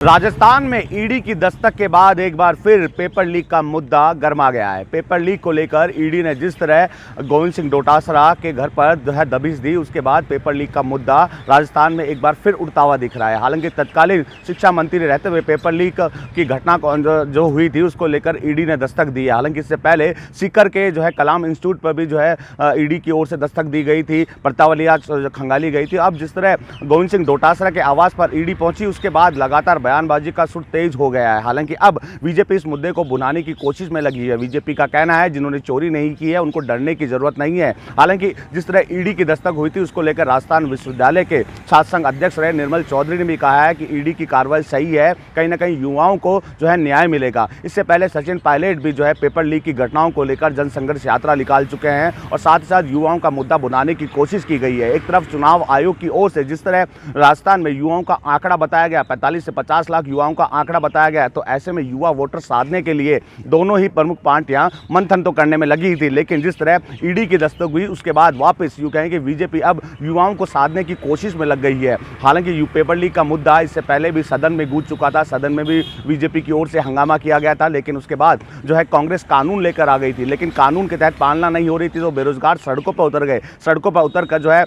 राजस्थान में ईडी की दस्तक के बाद एक बार फिर पेपर लीक का मुद्दा गर्मा गया है। पेपर लीक को लेकर ईडी ने जिस तरह गोविंद सिंह डोटासरा के घर पर जो है दबिश दी, उसके बाद पेपर लीक का मुद्दा राजस्थान में एक बार फिर उठता हुआ दिख रहा है। हालांकि तत्कालीन शिक्षा मंत्री रहते हुए पेपर लीक की घटना जो हुई थी उसको लेकर ईडी ने दस्तक दी है। हालांकि इससे पहले सीकर के जो है कलाम इंस्टीट्यूट पर भी जो है ईडी की ओर से दस्तक दी गई थी, पड़तावलियाँ खंगाली गई थी। अब जिस तरह गोविंद सिंह डोटासरा के आवास पर ईडी पहुंची, उसके बाद लगातार बयानबाजी का सुर तेज हो गया है। हालांकि अब बीजेपी इस मुद्दे को भुनाने की कोशिश में लगी है। बीजेपी का कहना है जिन्होंने चोरी नहीं की है उनको डरने की जरूरत नहीं है। हालांकि जिस तरह ईडी की दस्तक हुई थी उसको लेकर राजस्थान विश्वविद्यालय के छात्र संघ अध्यक्ष रहे निर्मल चौधरी ने भी कहा है कि ईडी की कार्रवाई सही है, कहीं ना कहीं युवाओं को जो है न्याय मिलेगा। इससे पहले सचिन पायलट भी जो है पेपर लीक की घटनाओं को लेकर जनसंघर्ष यात्रा निकाल चुके हैं और साथ ही साथ युवाओं का मुद्दा भुनाने की कोशिश की गई है। एक तरफ चुनाव आयोग की ओर से जिस तरह राजस्थान में युवाओं का आंकड़ा बताया गया, 45 से 50 लाख युवाओं का आंकड़ा बताया गया, तो ऐसे में युवा वोटर साधने के लिए दोनों ही प्रमुख पार्टियां मंथन तो करने में लगी थी। लेकिन जिस तरह ईडी की दस्तक हुई उसके बाद वापस यूं कहें कि बीजेपी अब युवाओं को साधने की कोशिश में लग गई है। हालांकि पेपर लीक का मुद्दा इससे पहले भी सदन में गूंज चुका था, सदन में भी बीजेपी की ओर से हंगामा किया गया था, लेकिन उसके बाद जो है कांग्रेस कानून लेकर आ गई थी। लेकिन कानून के तहत पालना नहीं हो रही थी तो बेरोजगार सड़कों पर उतर गए। सड़कों पर उतर कर जो है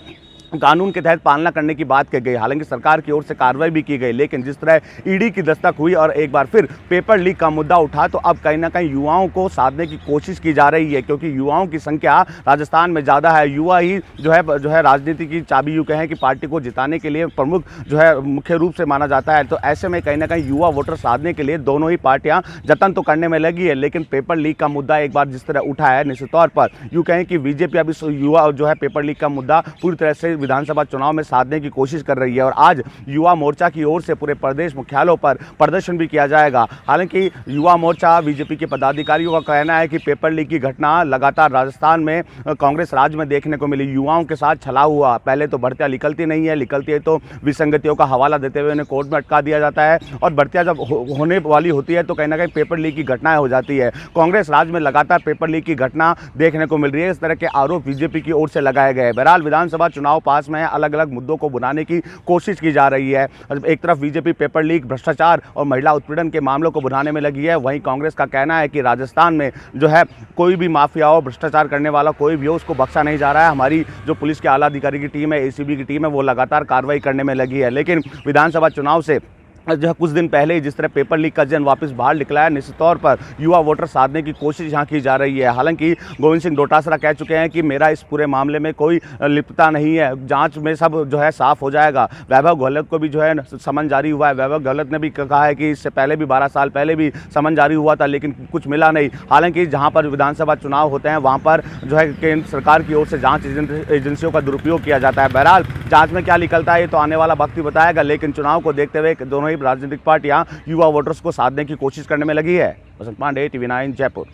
कानून के तहत पालना करने की बात कही गई। हालांकि सरकार की ओर से कार्रवाई भी की गई, लेकिन जिस तरह ईडी की दस्तक हुई और एक बार फिर पेपर लीक का मुद्दा उठा तो अब कहीं ना कहीं युवाओं को साधने की कोशिश की जा रही है, क्योंकि युवाओं की संख्या राजस्थान में ज़्यादा है। युवा ही जो है राजनीति की चाबी यूँ कहें कि पार्टी को जिताने के लिए प्रमुख जो है मुख्य रूप से माना जाता है। तो ऐसे में कहीं ना कहीं युवा वोटर साधने के लिए दोनों ही पार्टियां जतन तो करने में लगी है। लेकिन पेपर लीक का मुद्दा एक बार जिस तरह उठा है, निश्चित तौर पर यूँ कहें कि बीजेपी अब इस युवा जो है पेपर लीक का मुद्दा पूरी तरह से विधानसभा चुनाव में साधने की कोशिश कर रही है और आज युवा मोर्चा की ओर से पूरे प्रदेश मुख्यालयों पर प्रदर्शन भी किया जाएगा। हालांकि युवा मोर्चा बीजेपी के पदाधिकारियों का कहना है कि पेपर लीक की घटना लगातार राजस्थान में कांग्रेस राज में देखने को मिली। युवाओं के साथ छला हुआ, पहले तो भर्तियां निकलती नहीं है, निकलती है तो विसंगतियों का हवाला देते हुए उन्हें कोर्ट में अटका दिया जाता है और भर्तियां जब होने वाली होती है तो कहीं ना कहीं पेपर लीक की घटनाएं हो जाती है। कांग्रेस राज में लगातार पेपर लीक की घटना देखने को मिल रही है। इस तरह के आरोप बीजेपी की ओर से लगाए गए। बहरहाल विधानसभा चुनाव पास में अलग अलग मुद्दों को बुनाने की कोशिश की जा रही है। एक तरफ बीजेपी पेपर लीक, भ्रष्टाचार और महिला उत्पीड़न के मामलों को बुनाने में लगी है, वहीं कांग्रेस का कहना है कि राजस्थान में जो है कोई भी माफिया हो, भ्रष्टाचार करने वाला कोई भी हो, उसको बख्शा नहीं जा रहा है। हमारी जो पुलिस के आला अधिकारी की टीम है, एसीबी की टीम है, वो लगातार कार्रवाई करने में लगी है। लेकिन विधानसभा चुनाव से जो है कुछ दिन पहले ही जिस तरह पेपर लीक का जन वापस बाहर निकला है, निश्चित तौर पर युवा वोटर साधने की कोशिश यहाँ की जा रही है। हालांकि गोविंद सिंह डोटासरा कह चुके हैं कि मेरा इस पूरे मामले में कोई लिप्तता नहीं है, जांच में सब जो है साफ हो जाएगा। वैभव गहलोत को भी जो है समन जारी हुआ है। वैभव गहलोत ने भी कहा है कि इससे पहले भी 12 साल पहले भी समन जारी हुआ था, लेकिन कुछ मिला नहीं। हालांकि जहाँ पर विधानसभा चुनाव होते हैं वहाँ पर जो है केंद्र सरकार की ओर से जाँच एजेंसियों का दुरुपयोग किया जाता है। बहरहाल जाँच में क्या निकलता है ये तो आने वाला वक्त ही बताएगा, लेकिन चुनाव को देखते हुए दोनों ही राजनीतिक पार्टियां युवा वोटर्स को साधने की कोशिश करने में लगी है। वसंत पांडे, TV9 जयपुर।